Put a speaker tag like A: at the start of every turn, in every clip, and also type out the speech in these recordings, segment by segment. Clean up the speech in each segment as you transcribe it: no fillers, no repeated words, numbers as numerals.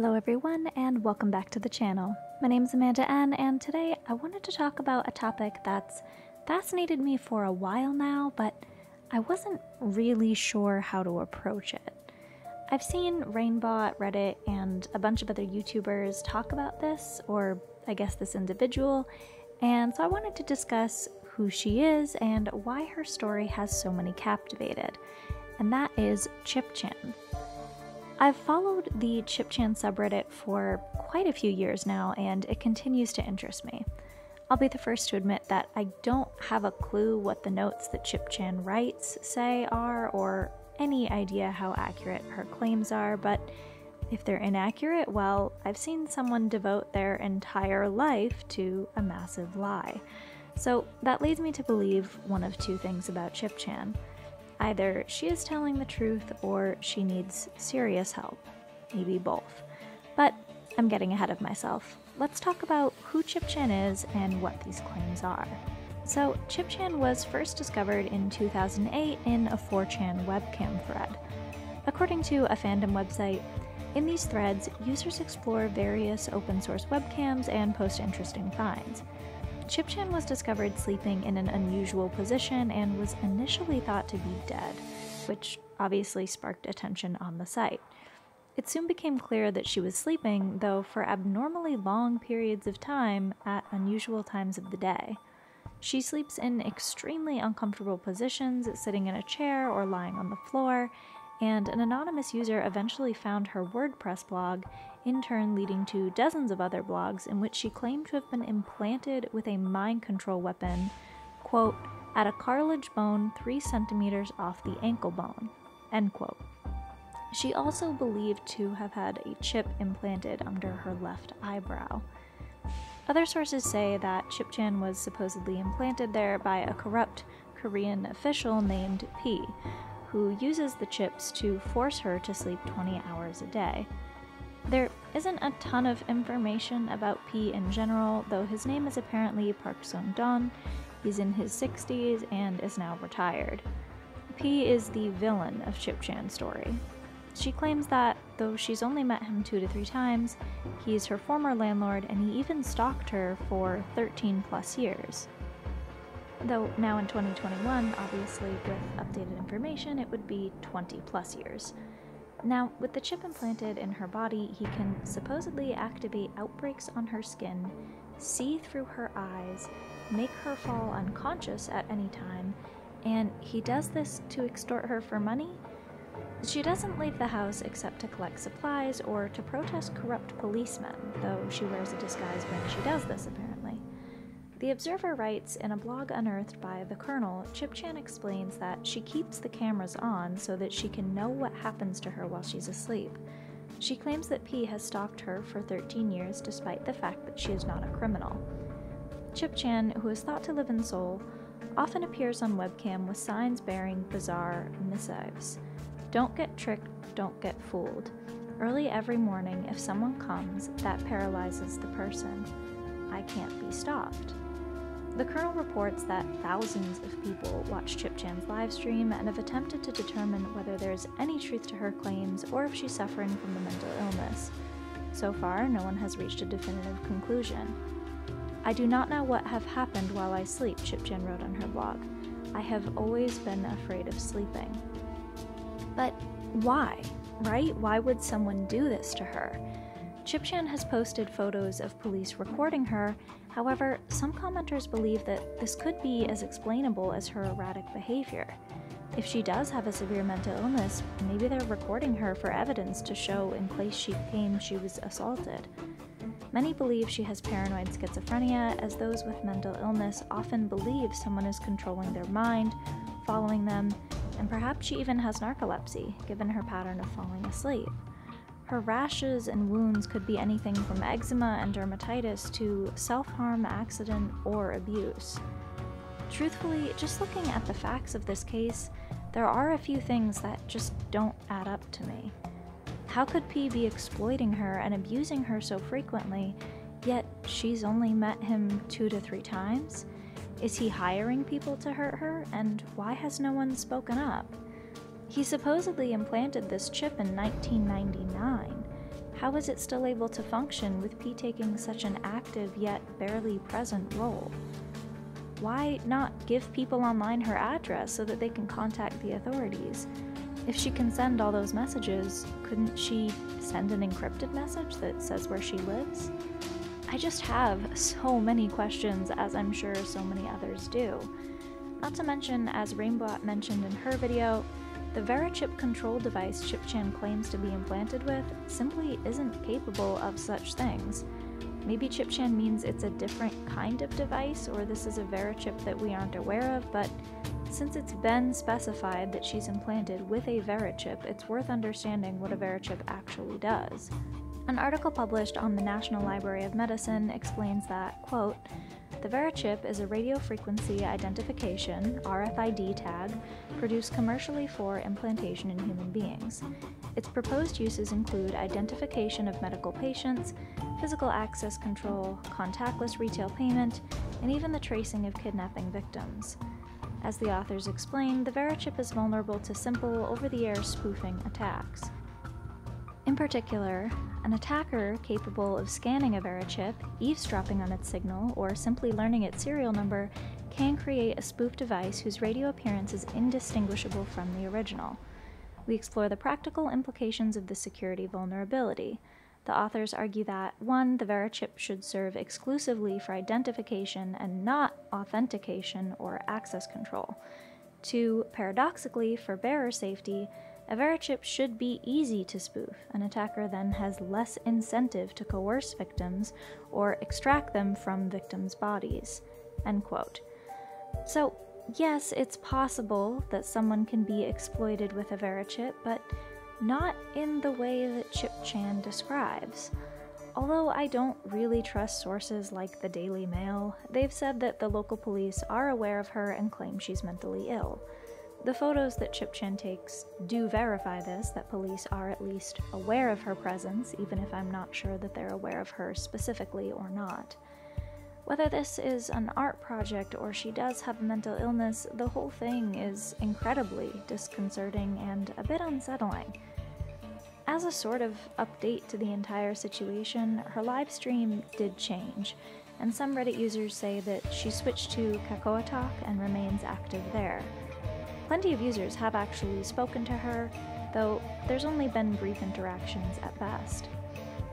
A: Hello everyone and welcome back to the channel. My name is Amanda N and today I wanted to talk about a topic that's fascinated me for a while now, but I wasn't really sure how to approach it. I've seen Rainbow at Reddit and a bunch of other YouTubers talk about this, or I guess this individual, and so I wanted to discuss who she is and why her story has so many captivated, and that is Chip-chan. I've followed the Chip-chan subreddit for quite a few years now, and it continues to interest me. I'll be the first to admit that I don't have a clue what the notes that Chip-chan writes say are, or any idea how accurate her claims are, but if they're inaccurate, well, I've seen someone devote their entire life to a massive lie. So that leads me to believe one of two things about Chip-chan. Either she is telling the truth or she needs serious help. Maybe both. But I'm getting ahead of myself. Let's talk about who Chip-chan is and what these claims are. So, Chip-chan was first discovered in 2008 in a 4chan webcam thread. According to a fandom website, in these threads, users explore various open source webcams and post interesting finds. Chip-chan was discovered sleeping in an unusual position and was initially thought to be dead, which obviously sparked attention on the site. It soon became clear that she was sleeping, though for abnormally long periods of time at unusual times of the day. She sleeps in extremely uncomfortable positions, sitting in a chair or lying on the floor, and an anonymous user eventually found her WordPress blog, in turn leading to dozens of other blogs in which she claimed to have been implanted with a mind control weapon, quote, at a cartilage bone 3 centimeters off the ankle bone, end quote. She also believed to have had a chip implanted under her left eyebrow. Other sources say that Chip-chan was supposedly implanted there by a corrupt Korean official named P, who uses the chips to force her to sleep 20 hours a day. There isn't a ton of information about P in general, though his name is apparently Park Sung-don. He's in his 60s and is now retired. P is the villain of Chip-chan's story. She claims that, though she's only met him 2 to 3 times, he's her former landlord and he even stalked her for 13 plus years. Though now in 2021, obviously with updated information, it would be 20 plus years. Now, with the chip implanted in her body, he can supposedly activate outbreaks on her skin, see through her eyes, make her fall unconscious at any time, and he does this to extort her for money? She doesn't leave the house except to collect supplies or to protest corrupt policemen, though she wears a disguise when she does this, apparently. The Observer writes, in a blog unearthed by the Colonel, Chip-chan explains that she keeps the cameras on so that she can know what happens to her while she's asleep. She claims that P has stalked her for 13 years despite the fact that she is not a criminal. Chip-chan, who is thought to live in Seoul, often appears on webcam with signs bearing bizarre missives. Don't get tricked, don't get fooled. Early every morning, if someone comes, that paralyzes the person. I can't be stopped. The Colonel reports that thousands of people watch Chip-chan's livestream and have attempted to determine whether there's any truth to her claims or if she's suffering from a mental illness. So far, no one has reached a definitive conclusion. I do not know what have happened while I sleep, Chip-chan wrote on her blog. I have always been afraid of sleeping. But why, right? Why would someone do this to her? Chip-chan has posted photos of police recording her. However, some commenters believe that this could be as explainable as her erratic behavior. If she does have a severe mental illness, maybe they're recording her for evidence to show in case she claims she was assaulted. Many believe she has paranoid schizophrenia, as those with mental illness often believe someone is controlling their mind, following them, and perhaps she even has narcolepsy, given her pattern of falling asleep. Her rashes and wounds could be anything from eczema and dermatitis to self-harm, accident, or abuse. Truthfully, just looking at the facts of this case, there are a few things that just don't add up to me. How could P be exploiting her and abusing her so frequently, yet she's only met him 2 to 3 times? Is he hiring people to hurt her, and why has no one spoken up? He supposedly implanted this chip in 1999. How is it still able to function with P taking such an active yet barely present role? Why not give people online her address so that they can contact the authorities? If she can send all those messages, couldn't she send an encrypted message that says where she lives? I just have so many questions, as I'm sure so many others do. Not to mention, as Rainbow mentioned in her video, the VeriChip control device ChipChan claims to be implanted with simply isn't capable of such things. Maybe ChipChan means it's a different kind of device, or this is a VeriChip that we aren't aware of, but since it's been specified that she's implanted with a VeriChip, it's worth understanding what a VeriChip actually does. An article published on the National Library of Medicine explains that, quote, "The VeriChip is a radio frequency identification (RFID) tag produced commercially for implantation in human beings. Its proposed uses include identification of medical patients, physical access control, contactless retail payment, and even the tracing of kidnapping victims. As the authors explain, the VeriChip is vulnerable to simple, over-the-air spoofing attacks. In particular, an attacker capable of scanning a VeriChip, eavesdropping on its signal, or simply learning its serial number can create a spoof device whose radio appearance is indistinguishable from the original. We explore the practical implications of this security vulnerability. The authors argue that, 1. The VeriChip should serve exclusively for identification and not authentication or access control. 2. Paradoxically, for bearer safety, a VeriChip should be easy to spoof. An attacker then has less incentive to coerce victims or extract them from victims' bodies." End quote. So, yes, it's possible that someone can be exploited with a VeriChip, but not in the way that ChipChan describes. Although I don't really trust sources like the Daily Mail, they've said that the local police are aware of her and claim she's mentally ill. The photos that ChipChan takes do verify this, that police are at least aware of her presence, even if I'm not sure that they're aware of her specifically or not. Whether this is an art project or she does have a mental illness, the whole thing is incredibly disconcerting and a bit unsettling. As a sort of update to the entire situation, her live stream did change, and some Reddit users say that she switched to Kakao Talk and remains active there. Plenty of users have actually spoken to her, though there's only been brief interactions at best.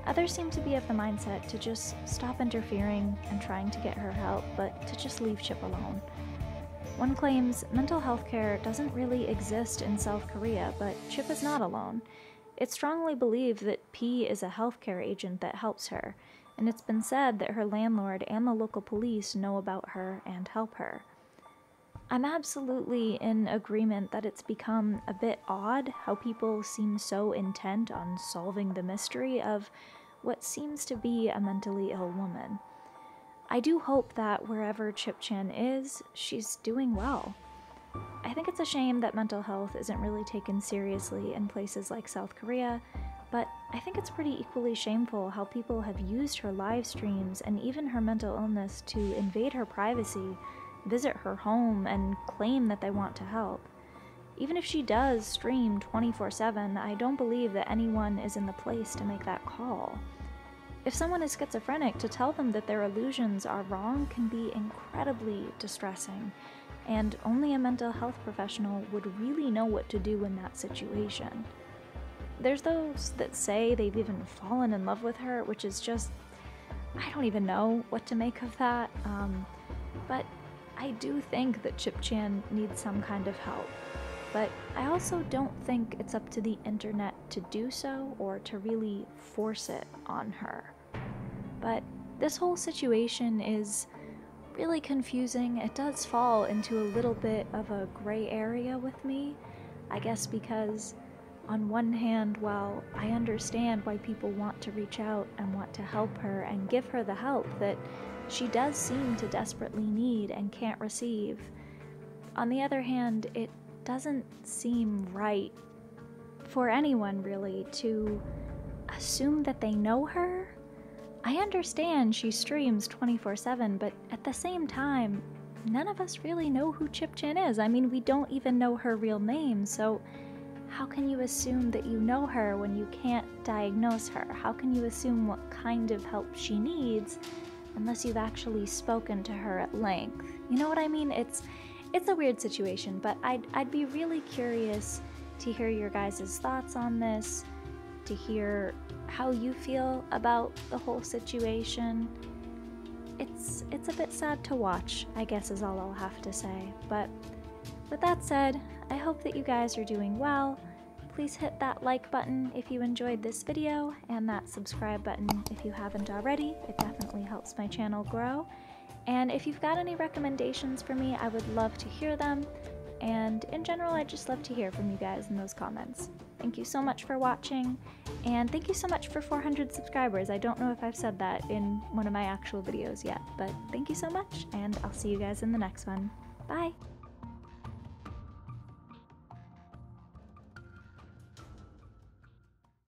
A: Others seem to be of the mindset to just stop interfering and trying to get her help, but to just leave Chip alone. One claims mental health care doesn't really exist in South Korea, but Chip is not alone. It's strongly believed that P is a healthcare agent that helps her, and it's been said that her landlord and the local police know about her and help her. I'm absolutely in agreement that it's become a bit odd how people seem so intent on solving the mystery of what seems to be a mentally ill woman. I do hope that wherever ChipChan is, she's doing well. I think it's a shame that mental health isn't really taken seriously in places like South Korea, but I think it's pretty equally shameful how people have used her live streams and even her mental illness to invade her privacy, visit her home, and claim that they want to help. Even if she does stream 24/7, I don't believe that anyone is in the place to make that call. If someone is schizophrenic, to tell them that their illusions are wrong can be incredibly distressing, and only a mental health professional would really know what to do in that situation. There's those that say they've even fallen in love with her, which is just, I don't even know what to make of that, but I do think that ChipChan needs some kind of help, but I also don't think it's up to the internet to do so or to really force it on her. But this whole situation is really confusing. It does fall into a little bit of a gray area with me, I guess because on one hand, while I understand why people want to reach out and want to help her and give her the help that she does seem to desperately need and can't receive, on the other hand, it doesn't seem right for anyone really to assume that they know her. I understand she streams 24/7, but at the same time, none of us really know who ChipChan is. I mean, we don't even know her real name, so how can you assume that you know her when you can't diagnose her? How can you assume what kind of help she needs unless you've actually spoken to her at length? You know what I mean? It's a weird situation, but I'd be really curious to hear your guys' thoughts on this, to hear how you feel about the whole situation. It's a bit sad to watch, I guess is all I'll have to say. But with that said, I hope that you guys are doing well. Please hit that like button if you enjoyed this video, and that subscribe button if you haven't already. It definitely helps my channel grow. And if you've got any recommendations for me, I would love to hear them. And in general, I'd just love to hear from you guys in those comments. Thank you so much for watching, and thank you so much for 400 subscribers. I don't know if I've said that in one of my actual videos yet, but thank you so much, and I'll see you guys in the next one. Bye!